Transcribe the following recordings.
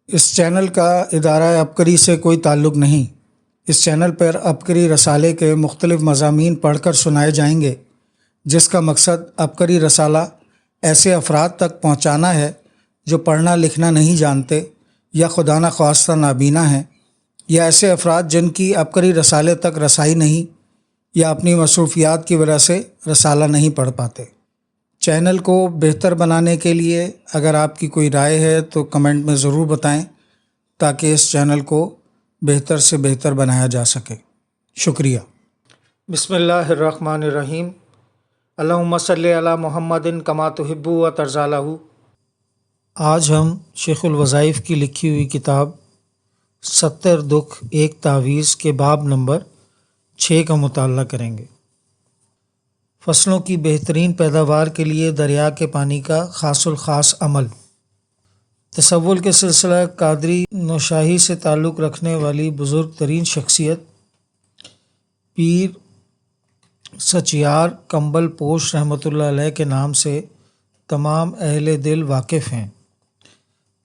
اس channel کا ادارہ عبقری سے کوئی تعلق نہیں۔ اس چینل پر عبقری رسالے کے مختلف مضامین پڑھ کر سنائے جائیں گے، جس کا مقصد عبقری رسالہ ایسے افراد تک پہنچانا ہے جو پڑھنا لکھنا نہیں جانتے یا خدا نخواستہ نابینا ہیں، یا ایسے افراد جن کی عبقری رسالے تک رسائی نہیں یا اپنی مصروفیات کی وجہ سے رسالہ نہیں پڑھ پاتے۔ چینل کو بہتر بنانے کے لیے اگر آپ کی کوئی رائے ہے تو کمنٹ میں ضرور بتائیں تاکہ اس چینل کو بہتر سے بہتر بنایا جا سکے۔ شکریہ۔ بسم اللہ الرحمن الرحیم۔ اللہم صلی علی محمد کما تحب و ترضی لہ۔ آج ہم شیخ الوظائف کی لکھی ہوئی کتاب 70 دکھ ایک تعویذ کے باب نمبر 6 کا مطالعہ کریں گے۔ فصلوں کی بہترین پیداوار کے لیے دریا کے پانی کا خاص الخاص عمل۔ تصول کے سلسلہ قادری نوشاہی سے تعلق رکھنے والی بزرگ ترین شخصیت پیر سچیار کمبل پوش رحمۃ اللہ علیہ کے نام سے تمام اہل دل واقف ہیں۔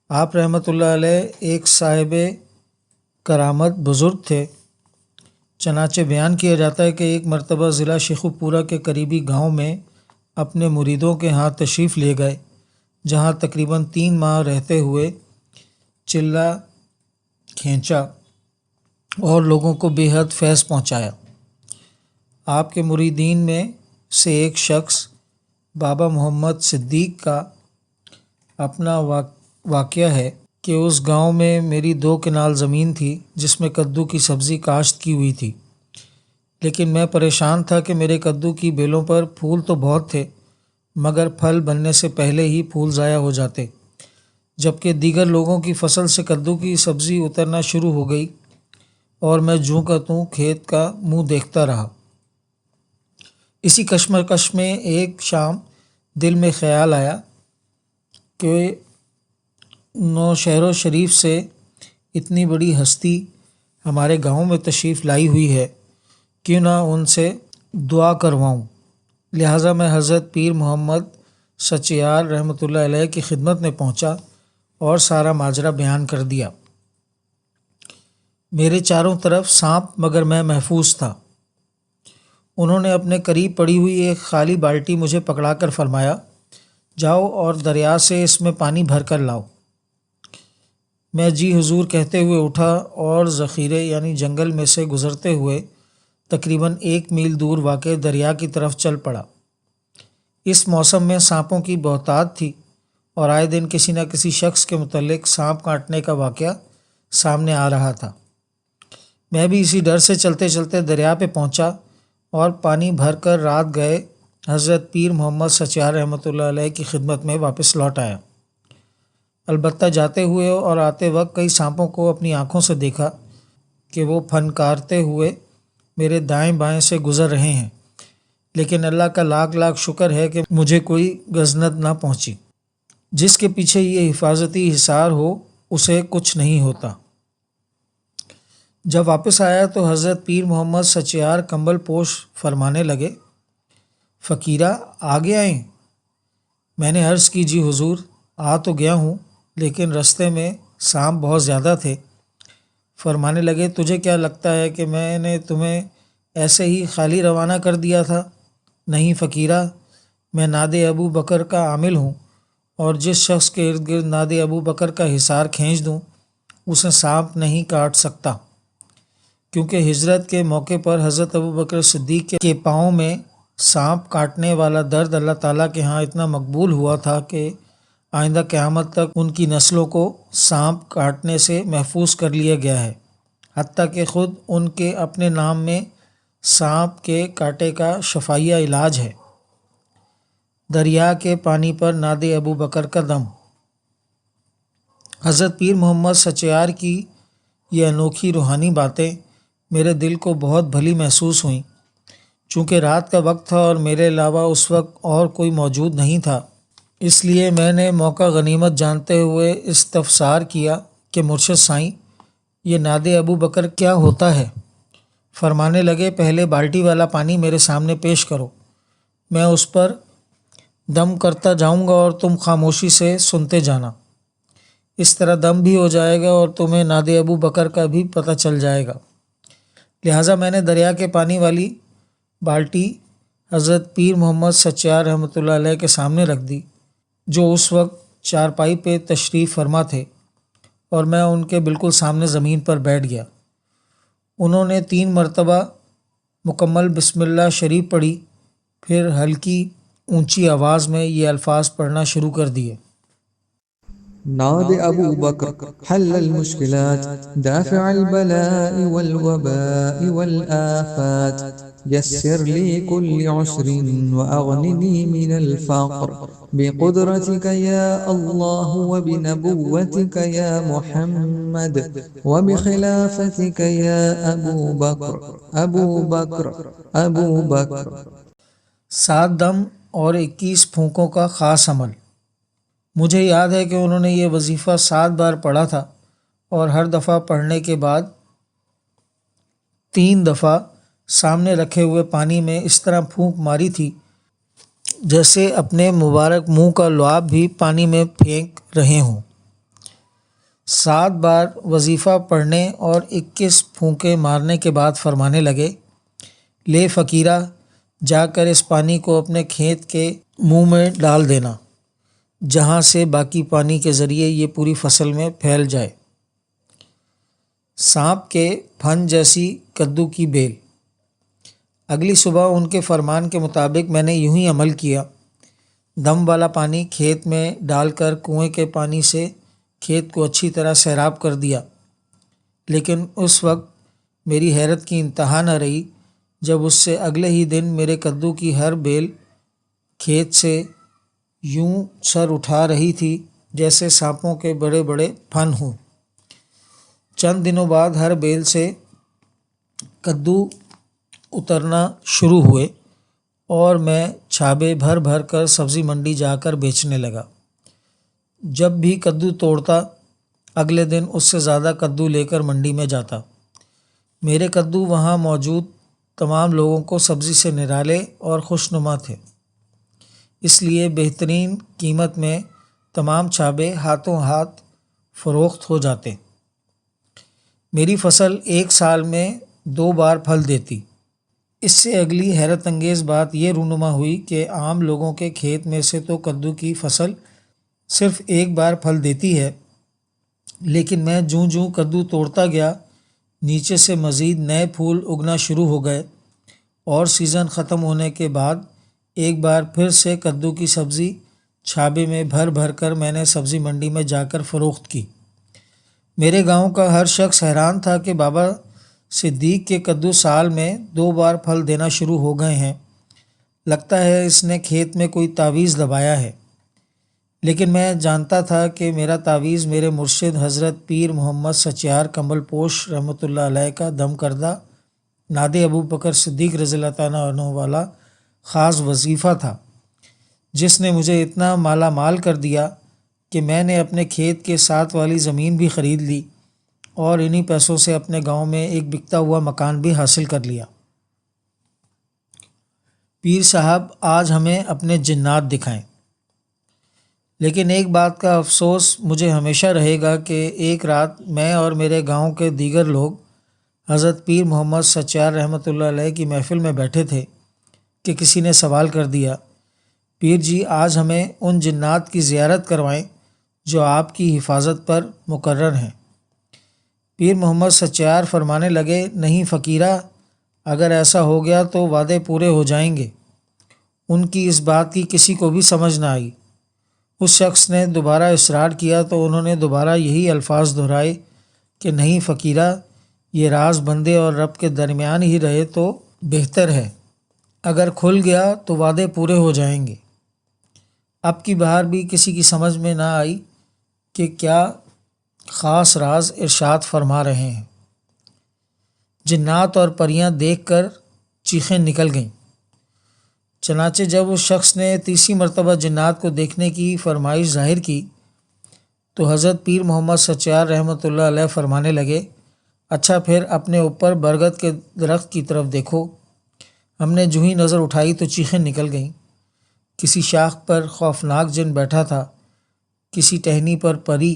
آپ رحمۃ اللہ علیہ ایک صاحب کرامت بزرگ تھے۔ چنانچہ بیان کیا جاتا ہے کہ ایک مرتبہ ضلع شیخوپورہ کے قریبی گاؤں میں اپنے مریدوں کے ہاں تشریف لے گئے، جہاں تقریباً 3 ماہ رہتے ہوئے چلہ کھینچا اور لوگوں کو بے حد فیض پہنچایا۔ آپ کے مریدین میں سے ایک شخص بابا محمد صدیق کا اپنا واقعہ ہے کہ اس گاؤں میں میری 2 کنال زمین تھی جس میں کدو کی سبزی کاشت کی ہوئی تھی، لیکن میں پریشان تھا کہ میرے کدو کی بیلوں پر پھول تو بہت تھے مگر پھل بننے سے پہلے ہی پھول ضائع ہو جاتے، جبکہ دیگر لوگوں کی فصل سے کدو کی سبزی اترنا شروع ہو گئی اور میں جوں کا توں کھیت کا منہ دیکھتا رہا۔ اسی کشمکش میں ایک شام دل میں خیال آیا کہ نوشہرو شریف سے اتنی بڑی ہستی ہمارے گاؤں میں تشریف لائی ہوئی ہے، کیوں نہ ان سے دعا کرواؤں۔ لہٰذا میں حضرت پیر محمد سچیار رحمۃ اللہ علیہ کی خدمت میں پہنچا اور سارا ماجرا بیان کر دیا۔ میرے چاروں طرف سانپ مگر میں محفوظ تھا۔ انہوں نے اپنے قریب پڑی ہوئی ایک خالی بالٹی مجھے پکڑا کر فرمایا، جاؤ اور دریا سے اس میں پانی بھر کر لاؤ۔ میں جی حضور کہتے ہوئے اٹھا اور ذخیرے یعنی جنگل میں سے گزرتے ہوئے تقریباً 1 میل دور واقع دریا کی طرف چل پڑا۔ اس موسم میں سانپوں کی بہتات تھی اور آئے دن کسی نہ کسی شخص کے متعلق سانپ کاٹنے کا واقعہ سامنے آ رہا تھا۔ میں بھی اسی ڈر سے چلتے چلتے دریا پہ پہنچا اور پانی بھر کر رات گئے حضرت پیر محمد سچیار رحمۃ اللہ علیہ کی خدمت میں واپس لوٹ آیا۔ البتہ جاتے ہوئے اور آتے وقت کئی سانپوں کو اپنی آنکھوں سے دیکھا کہ وہ پھنکارتے ہوئے میرے دائیں بائیں سے گزر رہے ہیں، لیکن اللہ کا لاکھ لاکھ شکر ہے کہ مجھے کوئی گزنت نہ پہنچی۔ جس کے پیچھے یہ حفاظتی حصار ہو اسے کچھ نہیں ہوتا۔ جب واپس آیا تو حضرت پیر محمد سچیار کمبل پوش فرمانے لگے، فقیرہ آگے آئیں؟ میں نے عرض کی، جی حضور آ تو گیا ہوں لیکن رستے میں سانپ بہت زیادہ تھے۔ فرمانے لگے، تجھے کیا لگتا ہے کہ میں نے تمہیں ایسے ہی خالی روانہ کر دیا تھا؟ نہیں فقیرہ، میں ناد ابو بکر کا عامل ہوں اور جس شخص کے ارد گرد ناد ابو بکر کا حصار کھینچ دوں اسے سانپ نہیں کاٹ سکتا، کیونکہ ہجرت کے موقع پر حضرت ابو بکر صدیق کے پاؤں میں سانپ کاٹنے والا درد اللہ تعالیٰ کے ہاں اتنا مقبول ہوا تھا کہ آئندہ قیامت تک ان کی نسلوں کو سانپ کاٹنے سے محفوظ کر لیا گیا ہے، حتیٰ کہ خود ان کے اپنے نام میں سانپ کے کاٹے کا شفائیہ علاج ہے۔ دریا کے پانی پر ناد ابو بکر کا دم۔ حضرت پیر محمد سچیار کی یہ انوکھی روحانی باتیں میرے دل کو بہت بھلی محسوس ہوئیں۔ چونکہ رات کا وقت تھا اور میرے علاوہ اس وقت اور کوئی موجود نہیں تھا، اس لیے میں نے موقع غنیمت جانتے ہوئے استفسار کیا کہ مرشد سائیں، یہ ناد ابو بکر کیا ہوتا ہے؟ فرمانے لگے، پہلے بالٹی والا پانی میرے سامنے پیش کرو، میں اس پر دم کرتا جاؤں گا اور تم خاموشی سے سنتے جانا۔ اس طرح دم بھی ہو جائے گا اور تمہیں ناد ابو بکر کا بھی پتہ چل جائے گا۔ لہٰذا میں نے دریا کے پانی والی بالٹی حضرت پیر محمد سچیار رحمۃ اللہ علیہ کے سامنے رکھ دی، جو اس وقت چارپائی پہ تشریف فرما تھے، اور میں ان کے بالکل سامنے زمین پر بیٹھ گیا۔ انہوں نے 3 مرتبہ مکمل بسم اللہ شریف پڑھی، پھر ہلکی اونچی آواز میں یہ الفاظ پڑھنا شروع کر دیے۔ ناد أبو بكر حل المشكلات دافع البلاء والوباء والآفات يسر لي كل عسر وأغنني من الفقر بقدرتك يا الله وبنبوتك يا محمد وبخلافتك يا أبو بكر أبو بكر أبو بكر۔ 7 دم اور 21 پھونکوں کا خاص عمل۔ مجھے یاد ہے کہ انہوں نے یہ وظیفہ 7 بار پڑھا تھا، اور ہر دفعہ پڑھنے کے بعد 3 دفعہ سامنے رکھے ہوئے پانی میں اس طرح پھونک ماری تھی جیسے اپنے مبارک منہ کا لعاب بھی پانی میں پھینک رہے ہوں۔ 7 بار وظیفہ پڑھنے اور 21 پھونکے مارنے کے بعد فرمانے لگے، لے فقیرہ، جا کر اس پانی کو اپنے کھیت کے منہ میں ڈال دینا، جہاں سے باقی پانی کے ذریعے یہ پوری فصل میں پھیل جائے۔ سانپ کے پھن جیسی کدو کی بیل۔ اگلی صبح ان کے فرمان کے مطابق میں نے یوں ہی عمل کیا۔ دم والا پانی کھیت میں ڈال کر کنویں کے پانی سے کھیت کو اچھی طرح سیراب کر دیا، لیکن اس وقت میری حیرت کی انتہا نہ رہی جب اس سے اگلے ہی دن میرے کدو کی ہر بیل کھیت سے یوں سر اٹھا رہی تھی جیسے سانپوں کے بڑے بڑے پھن ہوں۔ چند دنوں بعد ہر بیل سے کدو اترنا شروع ہوئے اور میں چھابے بھر بھر کر سبزی منڈی جا کر بیچنے لگا۔ جب بھی کدو توڑتا اگلے دن اس سے زیادہ کدو لے کر منڈی میں جاتا۔ میرے کدو وہاں موجود تمام لوگوں کو سبزی سے نرالے اور خوشنما تھے، اس لیے بہترین قیمت میں تمام چھابے ہاتھوں ہاتھ فروخت ہو جاتے۔ میری فصل 1 سال میں 2 بار پھل دیتی۔ اس سے اگلی حیرت انگیز بات یہ رونما ہوئی کہ عام لوگوں کے کھیت میں سے تو کدو کی فصل صرف 1 بار پھل دیتی ہے، لیکن میں جوں جوں کدو توڑتا گیا نیچے سے مزید نئے پھول اگنا شروع ہو گئے، اور سیزن ختم ہونے کے بعد ایک بار پھر سے کدو کی سبزی چھابے میں بھر بھر کر میں نے سبزی منڈی میں جا کر فروخت کی۔ میرے گاؤں کا ہر شخص حیران تھا کہ بابا صدیق کے کدو سال میں 2 بار پھل دینا شروع ہو گئے ہیں، لگتا ہے اس نے کھیت میں کوئی تعویذ دبایا ہے۔ لیکن میں جانتا تھا کہ میرا تعویذ میرے مرشد حضرت پیر محمد سچیار کمبل پوش رحمۃ اللہ علیہ کا دم کردہ ناد ابو بکر صدیق رضی اللہ تعالیٰ عنہ والا خاص وظیفہ تھا، جس نے مجھے اتنا مالا مال کر دیا کہ میں نے اپنے کھیت کے ساتھ والی زمین بھی خرید لی اور انہی پیسوں سے اپنے گاؤں میں ایک بکتا ہوا مکان بھی حاصل کر لیا۔ پیر صاحب آج ہمیں اپنے جنات دکھائیں، لیکن ایک بات کا افسوس مجھے ہمیشہ رہے گا کہ ایک رات میں اور میرے گاؤں کے دیگر لوگ حضرت پیر محمد سچیار رحمۃ اللہ علیہ کی محفل میں بیٹھے تھے کہ کسی نے سوال کر دیا، پیر جی آج ہمیں ان جنات کی زیارت کروائیں جو آپ کی حفاظت پر مقرر ہیں۔ پیر محمد سچیار فرمانے لگے، نہیں فقیرہ، اگر ایسا ہو گیا تو وعدے پورے ہو جائیں گے۔ ان کی اس بات کی کسی کو بھی سمجھ نہ آئی۔ اس شخص نے دوبارہ اصرار کیا تو انہوں نے دوبارہ یہی الفاظ دہرائے کہ نہیں فقیرہ، یہ راز بندے اور رب کے درمیان ہی رہے تو بہتر ہے، اگر کھل گیا تو وعدے پورے ہو جائیں گے۔ اب کی بہار بھی کسی کی سمجھ میں نہ آئی کہ کیا خاص راز ارشاد فرما رہے ہیں۔ جنات اور پریاں دیکھ کر چیخیں نکل گئیں۔ چنانچہ جب اس شخص نے 30 مرتبہ جنات کو دیکھنے کی فرمائش ظاہر کی تو حضرت پیر محمد سچیار رحمۃ اللہ علیہ فرمانے لگے، اچھا پھر اپنے اوپر برگد کے درخت کی طرف دیکھو۔ ہم نے جو ہی نظر اٹھائی تو چیخیں نکل گئیں۔ کسی شاخ پر خوفناک جن بیٹھا تھا، کسی ٹہنی پر پری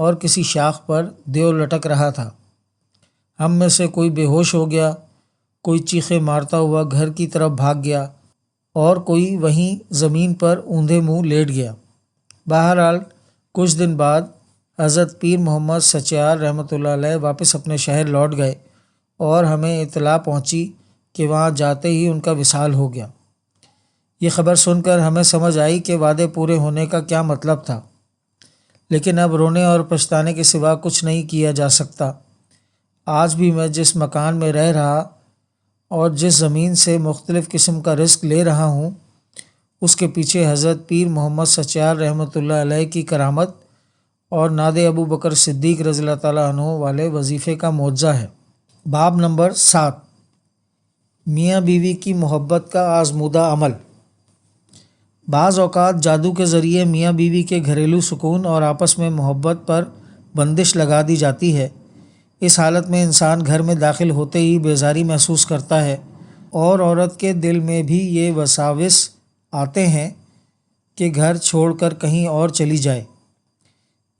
اور کسی شاخ پر دیو لٹک رہا تھا۔ ہم میں سے کوئی بے ہوش ہو گیا، کوئی چیخے مارتا ہوا گھر کی طرف بھاگ گیا اور کوئی وہیں زمین پر اوندھے منہ لیٹ گیا۔ بہرحال کچھ دن بعد حضرت پیر محمد سچیار رحمۃ اللہ علیہ واپس اپنے شہر لوٹ گئے اور ہمیں اطلاع پہنچی کہ وہاں جاتے ہی ان کا وصال ہو گیا۔ یہ خبر سن کر ہمیں سمجھ آئی کہ وعدے پورے ہونے کا کیا مطلب تھا، لیکن اب رونے اور پچھتانے کے سوا کچھ نہیں کیا جا سکتا۔ آج بھی میں جس مکان میں رہ رہا اور جس زمین سے مختلف قسم کا رزق لے رہا ہوں، اس کے پیچھے حضرت پیر محمد سچیار رحمۃ اللہ علیہ کی کرامت اور ناد ابو بکر صدیق رضی اللہ تعالیٰ عنہ والے وظیفے کا معجزہ ہے۔ باب نمبر 7، میاں بیوی کی محبت کا آزمودہ عمل۔ بعض اوقات جادو کے ذریعے میاں بیوی کے گھریلو سکون اور آپس میں محبت پر بندش لگا دی جاتی ہے۔ اس حالت میں انسان گھر میں داخل ہوتے ہی بیزاری محسوس کرتا ہے اور عورت کے دل میں بھی یہ وساوس آتے ہیں کہ گھر چھوڑ کر کہیں اور چلی جائے۔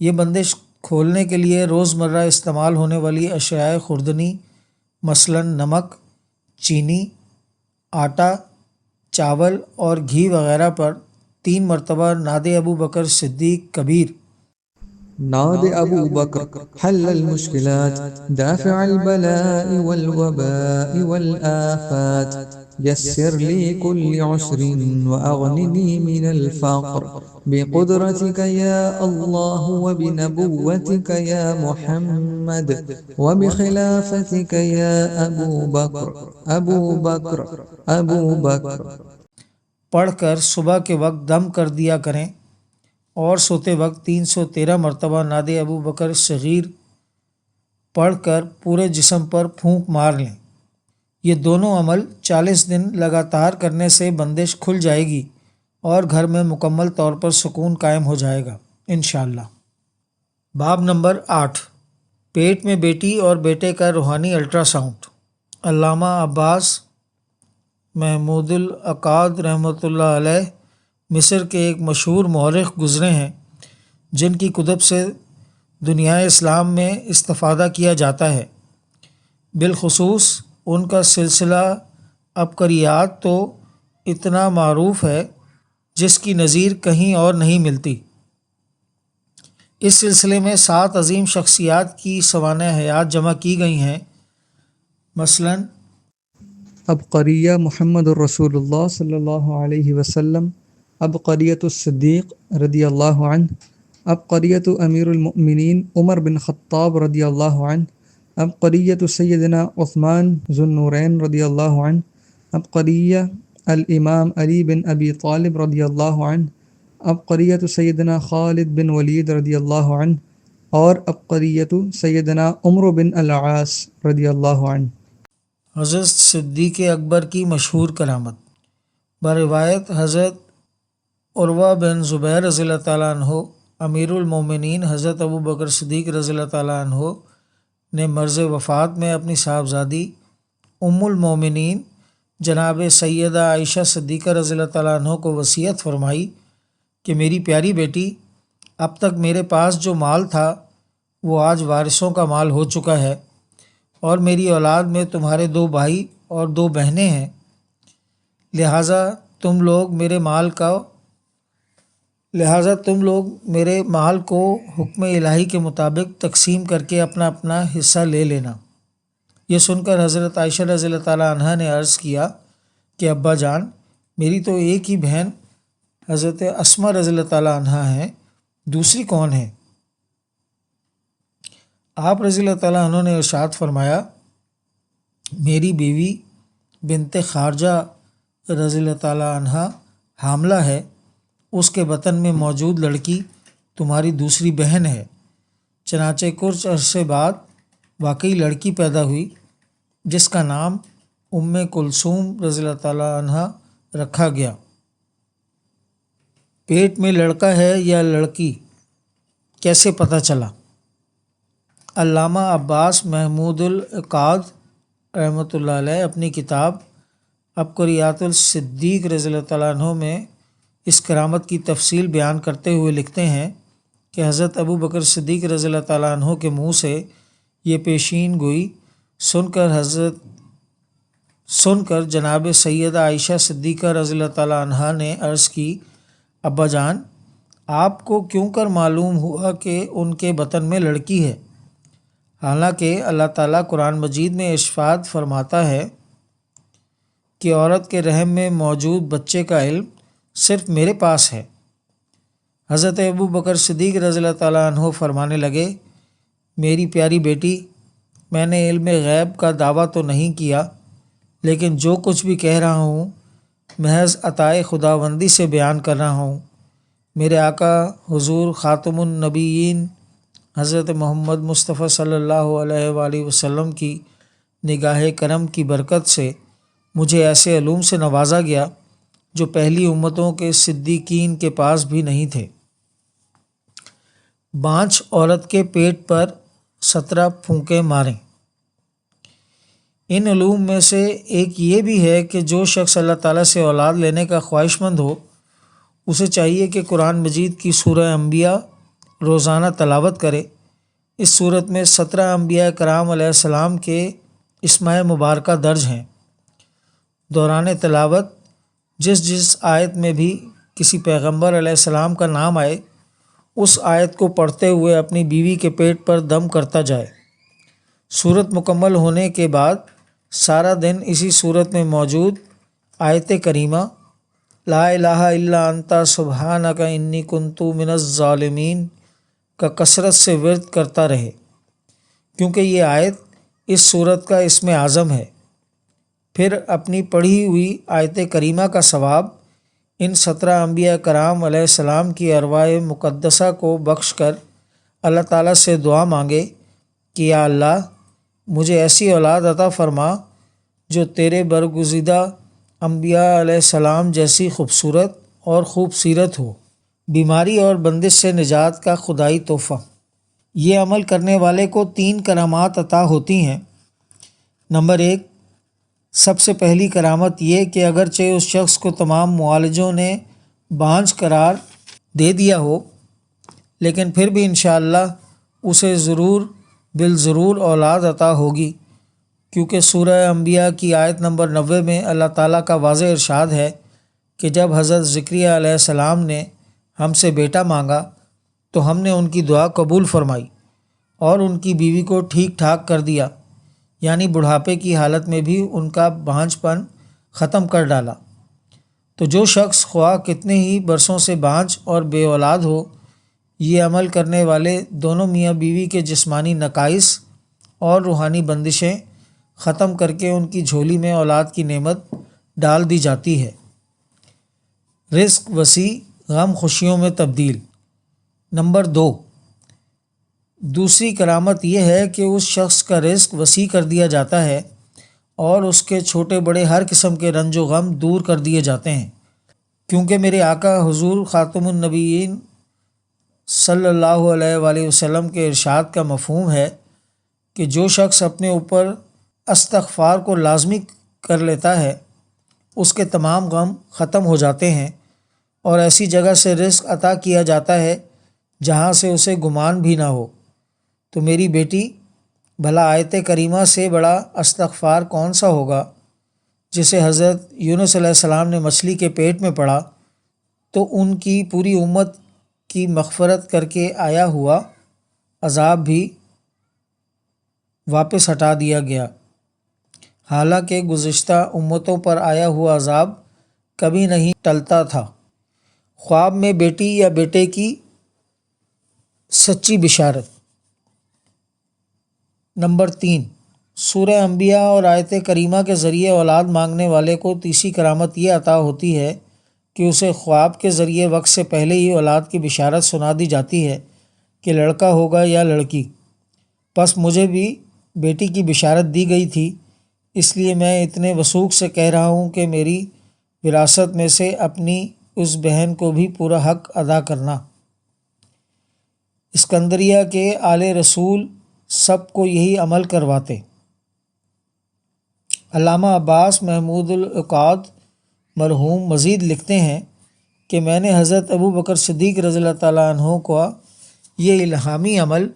یہ بندش کھولنے کے لیے روزمرہ استعمال ہونے والی اشیاء خوردنی مثلاً نمک، چینی، آٹا، چاول اور گھی وغیرہ پر 3 مرتبہ ناد ابو بکر صدیق کبیر ناد أبو بكر حل المشكلات دافع البلاء والوباء والآفات يسر لي كل عسر وأغنني من الفقر بقدرتك يا الله وبنبوتك يا محمد وبخلافتك يا أبو بكر أبو بكر أبو بكر پڑھ کر صبح کے وقت دم کر دیا کریں اور سوتے وقت 313 مرتبہ ناد ابو بکر صغیر پڑھ کر پورے جسم پر پھونک مار لیں۔ یہ دونوں عمل 40 دن لگاتار کرنے سے بندش کھل جائے گی اور گھر میں مکمل طور پر سکون قائم ہو جائے گا انشاءاللہ۔ باب نمبر 8، پیٹ میں بیٹی اور بیٹے کا روحانی الٹرا ساؤنڈ۔ علامہ عباس محمود العقاد رحمۃ اللہ علیہ مصر کے ایک مشہور مورخ گزرے ہیں جن کی کتب سے دنیا اسلام میں استفادہ کیا جاتا ہے۔ بالخصوص ان کا سلسلہ عبقریات تو اتنا معروف ہے جس کی نظیر کہیں اور نہیں ملتی۔ اس سلسلے میں 7 عظیم شخصیات کی سوانح حیات جمع کی گئی ہیں، مثلاً عبقریہ محمد الرسول اللہ صلی اللہ علیہ وسلم، عبقریۃ الصدیق رضی اللہ عنہ، عبقریۃ امیر المؤمنین عمر بن خطاب رضی اللہ عنہ، عبقریۃ سیدنا عثمان ذو النورین رضی اللہ عنہ، عبقریہ الامام علی بن ابی طالب رضی اللہ عنہ، عبقریۃ سیدنا خالد بن ولید رضی اللہ عنہ، اور عبقریۃ سیدنا عمرو بن العاص رضی اللہ عنہ۔ حضرت صدیق اکبر کی مشہور کرامت۔ بروایت حضرت عروہ بن زبیر رضی اللہ تعالیٰ عنہ امیر المومنین حضرت ابو بکر صدیق رضی اللہ تعالیٰ عنہ نے مرض وفات میں اپنی صاحبزادی ام المومنین جناب سیدہ عائشہ صدیقہ رضی اللہ تعالیٰ عنہ کو وصیت فرمائی کہ میری پیاری بیٹی، اب تک میرے پاس جو مال تھا وہ آج وارثوں کا مال ہو چکا ہے، اور میری اولاد میں تمہارے 2 بھائی اور 2 بہنیں ہیں، لہٰذا تم لوگ میرے مال کو حکم الہی کے مطابق تقسیم کر کے اپنا اپنا حصہ لے لینا۔ یہ سن کر حضرت عائشہ رضی اللہ تعالیٰ عنہ نے عرض کیا کہ ابا جان، میری تو ایک ہی بہن حضرت اسماء رضی اللہ تعالیٰ عنہ ہیں، دوسری کون ہے؟ آپ رضی اللہ تعالیٰ عنہ نے ارشاد فرمایا، میری بیوی بنت خارجہ رضی اللہ تعالیٰ عنہ حاملہ ہے، اس کے بطن میں موجود لڑکی تمہاری دوسری بہن ہے۔ چنانچہ کچھ عرصے بعد واقعی لڑکی پیدا ہوئی جس کا نام ام کلثوم رضی اللہ تعالیٰ عنہ رکھا گیا۔ پیٹ میں لڑکا ہے یا لڑکی کیسے پتہ چلا؟ علامہ عباس محمود العقاد رحمۃ اللہ علیہ اپنی کتاب عبقریات الصدیق رضی اللہ تعالیٰ عنہ میں اس کرامت کی تفصیل بیان کرتے ہوئے لکھتے ہیں کہ حضرت ابو بکر صدیق رضی اللہ تعالیٰ عنہ کے منہ سے یہ پیشین گوئی سن کر جناب سیدہ عائشہ صدیقہ رضی اللہ تعالیٰ عنہ نے عرض کی، ابا جان، آپ کو کیوں کر معلوم ہوا کہ ان کے بطن میں لڑکی ہے؟ حالانکہ اللہ تعالیٰ قرآن مجید میں ارشاد فرماتا ہے کہ عورت کے رحم میں موجود بچے کا علم صرف میرے پاس ہے۔ حضرت ابو بکر صدیق رضی اللہ تعالیٰ عنہ فرمانے لگے، میری پیاری بیٹی، میں نے علم غیب کا دعویٰ تو نہیں کیا، لیکن جو کچھ بھی کہہ رہا ہوں محض عطائے خداوندی سے بیان کر رہا ہوں۔ میرے آقا حضور خاتم النبیین حضرت محمد مصطفیٰ صلی اللہ علیہ وآلہ وسلم کی نگاہ کرم کی برکت سے مجھے ایسے علوم سے نوازا گیا جو پہلی امتوں کے صدیقین کے پاس بھی نہیں تھے۔ بانجھ عورت کے پیٹ پر 17 پھونکے ماریں۔ ان علوم میں سے ایک یہ بھی ہے کہ جو شخص اللہ تعالیٰ سے اولاد لینے کا خواہش مند ہو، اسے چاہیے کہ قرآن مجید کی سورہ انبیاء روزانہ تلاوت کرے۔ اس صورت میں 17 انبیاء کرام علیہ السلام کے اسماء مبارکہ درج ہیں۔ دوران تلاوت جس آیت میں بھی کسی پیغمبر علیہ السلام کا نام آئے، اس آیت کو پڑھتے ہوئے اپنی بیوی کے پیٹ پر دم کرتا جائے۔ سورت مکمل ہونے کے بعد سارا دن اسی سورت میں موجود آیت کریمہ لا الہ الا انت سبحانک انی کنت من الظالمین کا کثرت سے ورد کرتا رہے، کیونکہ یہ آیت اس سورت کا اسم اعظم ہے۔ پھر اپنی پڑھی ہوئی آیت کریمہ کا ثواب ان 17 انبیاء کرام علیہ السلام کی ارواح مقدسہ کو بخش کر اللہ تعالیٰ سے دعا مانگے کہ یا اللہ، مجھے ایسی اولاد عطا فرما جو تیرے برگزیدہ انبیاء علیہ السلام جیسی خوبصورت اور خوب سیرت ہو۔ بیماری اور بندش سے نجات کا خدائی تحفہ۔ یہ عمل کرنے والے کو 3 کرامات عطا ہوتی ہیں۔ نمبر 1، سب سے پہلی کرامت یہ کہ اگرچہ اس شخص کو تمام معالجوں نے بانجھ قرار دے دیا ہو، لیکن پھر بھی انشاءاللہ اسے بالضرور اولاد عطا ہوگی، کیونکہ سورہ انبیاء کی آیت نمبر 90 میں اللہ تعالیٰ کا واضح ارشاد ہے کہ جب حضرت زکریا علیہ السلام نے ہم سے بیٹا مانگا تو ہم نے ان کی دعا قبول فرمائی اور ان کی بیوی کو ٹھیک ٹھاک کر دیا، یعنی بڑھاپے کی حالت میں بھی ان کا بانجھ پن ختم کر ڈالا۔ تو جو شخص خواہ کتنے ہی برسوں سے بانجھ اور بے اولاد ہو، یہ عمل کرنے والے دونوں میاں بیوی کے جسمانی نقائص اور روحانی بندشیں ختم کر کے ان کی جھولی میں اولاد کی نعمت ڈال دی جاتی ہے۔ رزق وسیع، غم خوشیوں میں تبدیل۔ نمبر 2، دوسری کرامت یہ ہے کہ اس شخص کا رزق وسیع کر دیا جاتا ہے اور اس کے چھوٹے بڑے ہر قسم کے رنج و غم دور کر دیے جاتے ہیں، کیونکہ میرے آقا حضور خاتم النبیین صلی اللہ علیہ وآلہ وسلم کے ارشاد کا مفہوم ہے کہ جو شخص اپنے اوپر استغفار کو لازمی کر لیتا ہے، اس کے تمام غم ختم ہو جاتے ہیں اور ایسی جگہ سے رزق عطا کیا جاتا ہے جہاں سے اسے گمان بھی نہ ہو۔ تو میری بیٹی، بھلا آیت کریمہ سے بڑا استغفار کون سا ہوگا جسے حضرت یونس علیہ السلام نے مچھلی کے پیٹ میں پڑھا تو ان کی پوری امت کی مغفرت کر کے آیا ہوا عذاب بھی واپس ہٹا دیا گیا۔ حالانکہ گزشتہ امتوں پر آیا ہوا عذاب کبھی نہیں ٹلتا تھا۔ خواب میں بیٹی یا بیٹے کی سچی بشارت۔ نمبر 3، سورہ انبیاء اور آیت کریمہ کے ذریعے اولاد مانگنے والے کو تیسری کرامت یہ عطا ہوتی ہے کہ اسے خواب کے ذریعے وقت سے پہلے ہی اولاد کی بشارت سنا دی جاتی ہے کہ لڑکا ہوگا یا لڑکی۔ پس مجھے بھی بیٹی کی بشارت دی گئی تھی، اس لیے میں اتنے وثوق سے کہہ رہا ہوں کہ میری وراثت میں سے اپنی اس بہن کو بھی پورا حق ادا کرنا۔ اسکندریہ کے آل رسول سب کو یہی عمل کرواتے۔ علامہ عباس محمود العقاد مرحوم مزید لکھتے ہیں کہ میں نے حضرت ابو بکر صدیق رضی اللہ تعالیٰ عنہ کو یہ الہامی عمل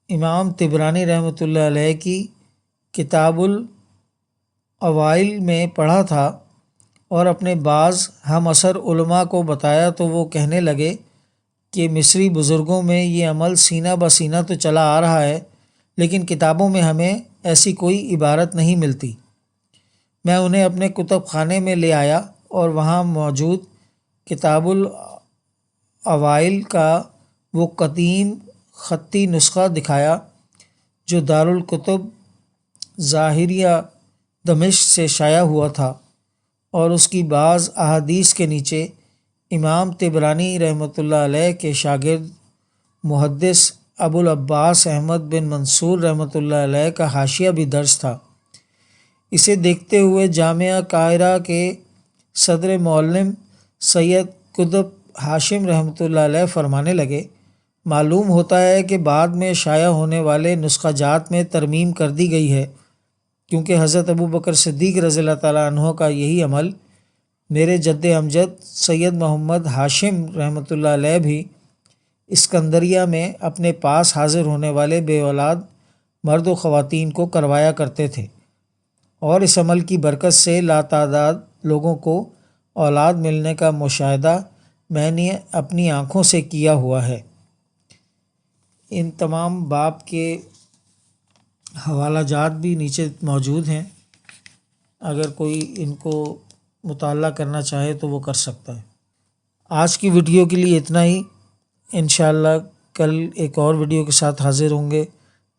امام طبرانی رحمۃ اللہ علیہ کی کتاب الاوائل میں پڑھا تھا اور اپنے بعض ہم عصر علماء کو بتایا تو وہ کہنے لگے کہ مصری بزرگوں میں یہ عمل سینہ بہ سینہ تو چلا آ رہا ہے، لیکن کتابوں میں ہمیں ایسی کوئی عبارت نہیں ملتی۔ میں انہیں اپنے کتب خانے میں لے آیا اور وہاں موجود کتاب الاوائل کا وہ قدیم خطی نسخہ دکھایا جو دارالکتب ظاہریہ دمشق سے شائع ہوا تھا، اور اس کی بعض احادیث کے نیچے امام طبرانی رحمۃ اللہ علیہ کے شاگرد محدث ابوالعباس احمد بن منصور رحمۃ اللہ علیہ کا حاشیہ بھی درج تھا۔ اسے دیکھتے ہوئے جامعہ قاہرہ کے صدر معلم سید قطب ہاشم رحمۃ اللہ علیہ فرمانے لگے، معلوم ہوتا ہے کہ بعد میں شائع ہونے والے نسخہ جات میں ترمیم کر دی گئی ہے، کیونکہ حضرت ابو بکر صدیق رضی اللہ تعالیٰ عنہ کا یہی عمل میرے جد امجد سید محمد ہاشم رحمۃ اللہ علیہ بھی اسکندریہ میں اپنے پاس حاضر ہونے والے بے اولاد مرد و خواتین کو کروایا کرتے تھے، اور اس عمل کی برکت سے لاتعداد لوگوں کو اولاد ملنے کا مشاہدہ میں نے اپنی آنکھوں سے کیا ہوا ہے۔ ان تمام باب کے حوالہ جات بھی نیچے موجود ہیں، اگر کوئی ان کو مطالعہ کرنا چاہے تو وہ کر سکتا ہے۔ آج کی ویڈیو کے لیے اتنا ہی، انشاءاللہ کل ایک اور ویڈیو کے ساتھ حاضر ہوں گے،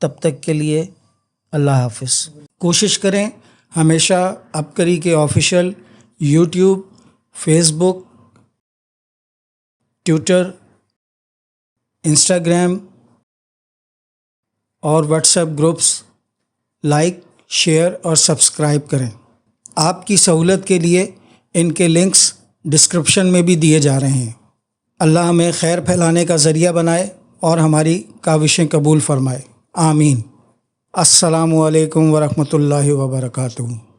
تب تک کے لیے اللہ حافظ۔ کوشش کریں ہمیشہ عبقری کے آفیشیل یوٹیوب، فیس بک، ٹویٹر، انسٹاگرام اور what's app groups like, share اور سبسکرائب کریں۔ آپ کی سہولت کے لیے ان کے لنکس ڈسکرپشن میں بھی دیے جا رہے ہیں۔ اللہ ہمیں خیر پھیلانے کا ذریعہ بنائے اور ہماری کاوشیں قبول فرمائے، آمین۔ السلام علیکم ورحمۃ اللہ وبرکاتہ۔